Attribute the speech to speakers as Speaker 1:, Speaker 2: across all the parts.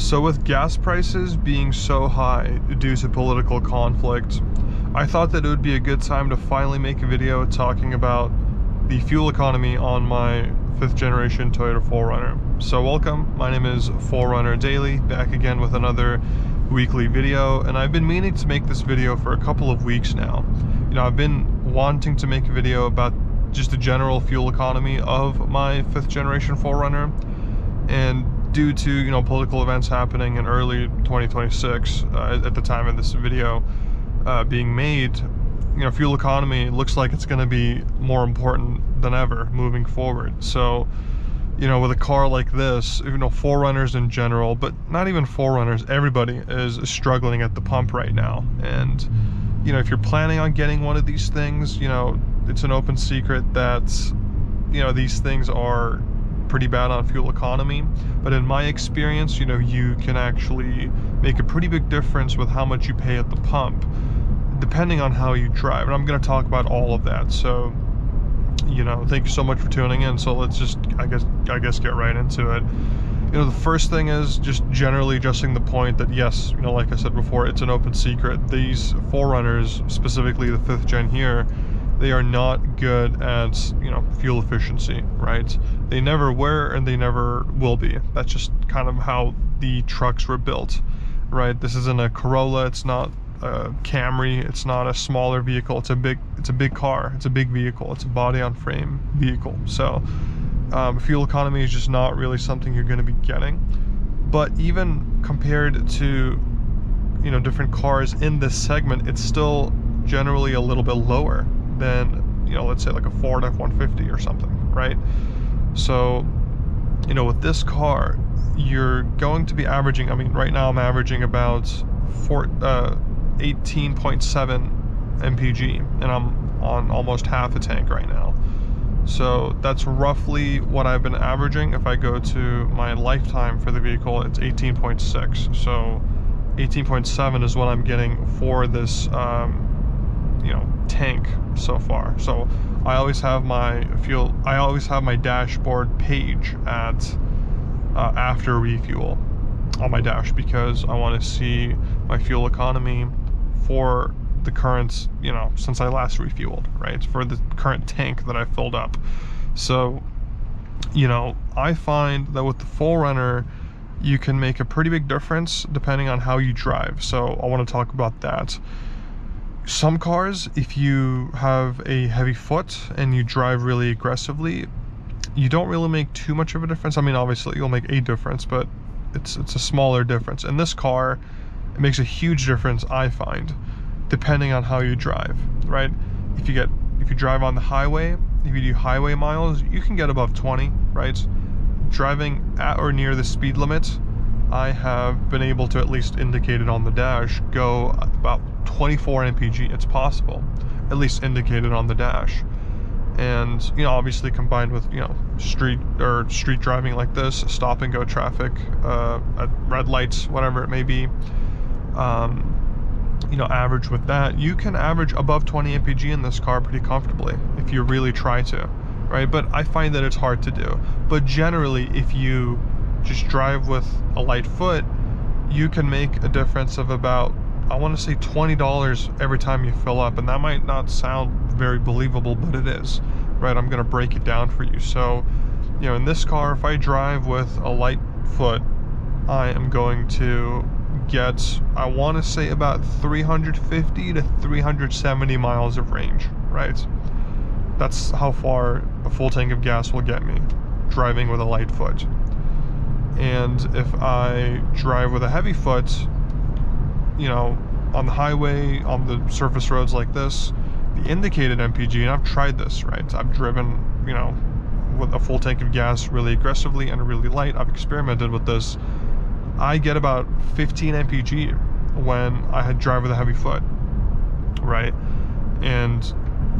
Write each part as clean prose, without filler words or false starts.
Speaker 1: So with gas prices being so high due to political conflict, I thought that it would be a good time to finally make a video talking about the fuel economy on my 5th generation Toyota 4Runner. So welcome, my name is 4Runner Daily, back again with another weekly video, and I've been meaning to make this video for a couple of weeks now. You know, I've been wanting to make a video about just the general fuel economy of my 5th generation 4Runner, and due to, you know, political events happening in early 2026, at the time of this video being made, you know, fuel economy looks like it's going to be more important than ever moving forward. So, you know, with a car like this, you know, 4Runners in general, but not even 4Runners, everybody is struggling at the pump right now. And, you know, if you're planning on getting one of these things, you know, it's an open secret that, you know, these things are pretty bad on fuel economy. But in my experience, you know, you can actually make a pretty big difference with how much you pay at the pump, depending on how you drive. And I'm going to talk about all of that. So, you know, thank you so much for tuning in. So let's just, I guess get right into it. You know, the first thing is just generally addressing the point that, yes, you know, like I said before, it's an open secret. These 4Runners, specifically the 5th gen here, they are not good at, you know, fuel efficiency, right? They never were and they never will be. That's just kind of how the trucks were built, right? This isn't a Corolla, it's not a Camry, it's not a smaller vehicle, it's a big car, it's a big vehicle, it's a body on frame vehicle. So fuel economy is just not really something you're going to be getting. But even compared to, you know, different cars in this segment, it's still generally a little bit lower than, you know, let's say like a Ford F-150 or something, right? So, you know, with this car, you're going to be averaging, I mean, right now I'm averaging about 18.7 mpg, and I'm on almost half a tank right now. So that's roughly what I've been averaging. If I go to my lifetime for the vehicle, it's 18.6. So 18.7 is what I'm getting for this, you know, tank so far. So I always have my dashboard page at after refuel on my dash, because I want to see my fuel economy for the current, you know, since I last refueled, right, for the current tank that I filled up. So, you know, I find that with the 4Runner you can make a pretty big difference depending on how you drive. So I want to talk about that. Some cars, if you have a heavy foot and you drive really aggressively, you don't really make too much of a difference. I mean, obviously you'll make a difference, but it's a smaller difference. In this car, it makes a huge difference, I find, depending on how you drive, right? If you drive on the highway, if you do highway miles, you can get above 20, right? Driving at or near the speed limit, I have been able to, at least indicate it on the dash, go about 24 mpg. It's possible, at least indicated on the dash. And, you know, obviously combined with, you know, street driving like this, stop and go traffic, at red lights, whatever it may be, you know, average with that, you can average above 20 mpg in this car pretty comfortably if you really try to, right? But I find that it's hard to do. But generally, if you just drive with a light foot, you can make a difference of about, I want to say, $20 every time you fill up. And that might not sound very believable, but it is, right? I'm going to break it down for you. So, you know, in this car, if I drive with a light foot, I am going to get, I want to say, about 350 to 370 miles of range, right? That's how far a full tank of gas will get me driving with a light foot. And if I drive with a heavy foot, you know, on the highway, on the surface roads like this, the indicated mpg, and I've tried this, right? I've driven, you know, with a full tank of gas really aggressively and really light. I've experimented with this. I get about 15 mpg when I drive with a heavy foot, right? And,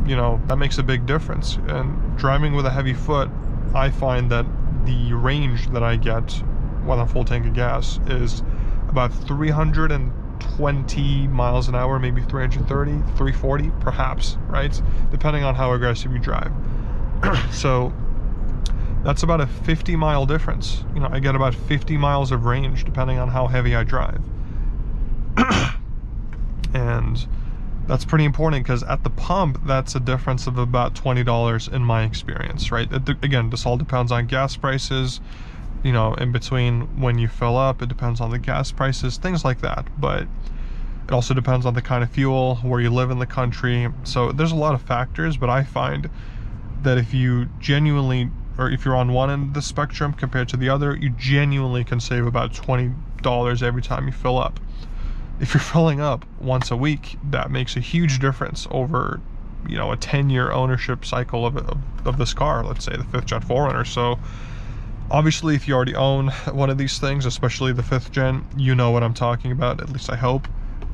Speaker 1: you know, that makes a big difference. And driving with a heavy foot, I find that the range that I get when I'm full tank of gas is about 320 miles an hour, maybe 330, 340 perhaps, right? Depending on how aggressive you drive. So That's about a 50-mile difference. You know, I get about 50 miles of range depending on how heavy I drive. And that's pretty important because at the pump, that's a difference of about $20 in my experience, right? Again, this all depends on gas prices, you know, in between when you fill up, it depends on the gas prices, things like that. But it also depends on the kind of fuel, where you live in the country. So there's a lot of factors, but I find that if you genuinely, or if you're on one end of the spectrum compared to the other, you genuinely can save about $20 every time you fill up. If you're filling up once a week, that makes a huge difference over, you know, a 10-year ownership cycle of this car, let's say the 5th gen 4Runner. So obviously, if you already own one of these things, especially the 5th gen, you know what I'm talking about, at least I hope.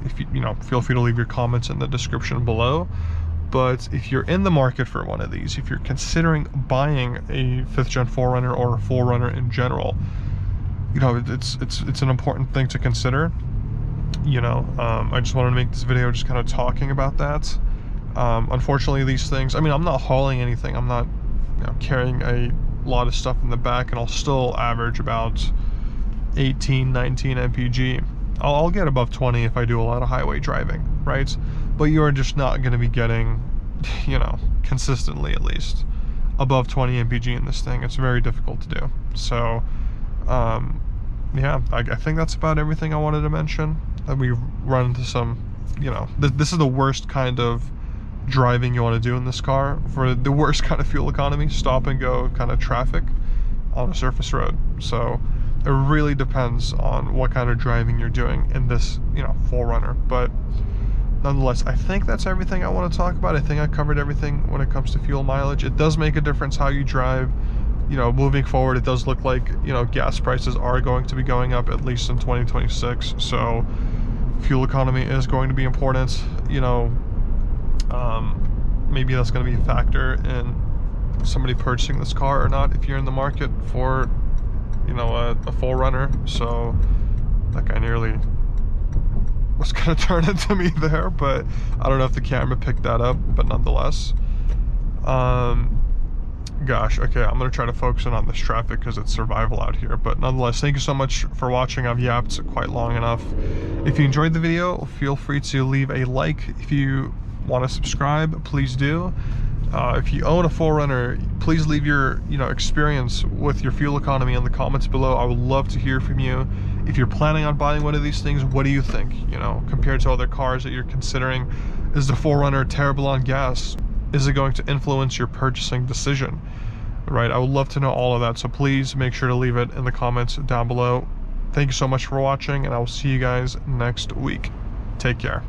Speaker 1: If you know, feel free to leave your comments in the description below. But if you're in the market for one of these, if you're considering buying a 5th gen 4Runner or a 4Runner in general, you know, it's an important thing to consider. You know, I just wanted to make this video just kind of talking about that. Unfortunately, these things, I mean, I'm not hauling anything, I'm not, you know, carrying a lot of stuff in the back, and I'll still average about 18, 19 mpg. I'll get above 20 if I do a lot of highway driving, right? But you're just not going to be getting, you know, consistently at least, above 20 mpg in this thing. It's very difficult to do. So, yeah, I think that's about everything I wanted to mention. We've run into some, you know, this is the worst kind of driving you want to do in this car for the worst kind of fuel economy, stop and go kind of traffic on a surface road. So it really depends on what kind of driving you're doing in this, you know, 4Runner. But nonetheless, I think that's everything I want to talk about. I think I covered everything when it comes to fuel mileage. It does make a difference how you drive. You know, moving forward, it does look like, you know, gas prices are going to be going up at least in 2026. So fuel economy is going to be important. You know, maybe that's going to be a factor in somebody purchasing this car or not if you're in the market for, you know, a 4Runner. So like, I nearly was going to turn into me there, but I don't know if the camera picked that up, but nonetheless, gosh, okay, I'm gonna try to focus in on this traffic because it's survival out here. But nonetheless, thank you so much for watching. I've yapped quite long enough. If you enjoyed the video, feel free to leave a like. If you want to subscribe, please do. If you own a 4Runner, please leave your, you know, experience with your fuel economy in the comments below. I would love to hear from you. If you're planning on buying one of these things, what do you think, you know, compared to other cars that you're considering? Is the 4Runner terrible on gas? Is it going to influence your purchasing decision? Right, I would love to know all of that, so please make sure to leave it in the comments down below. Thank you so much for watching, and I will see you guys next week. Take care.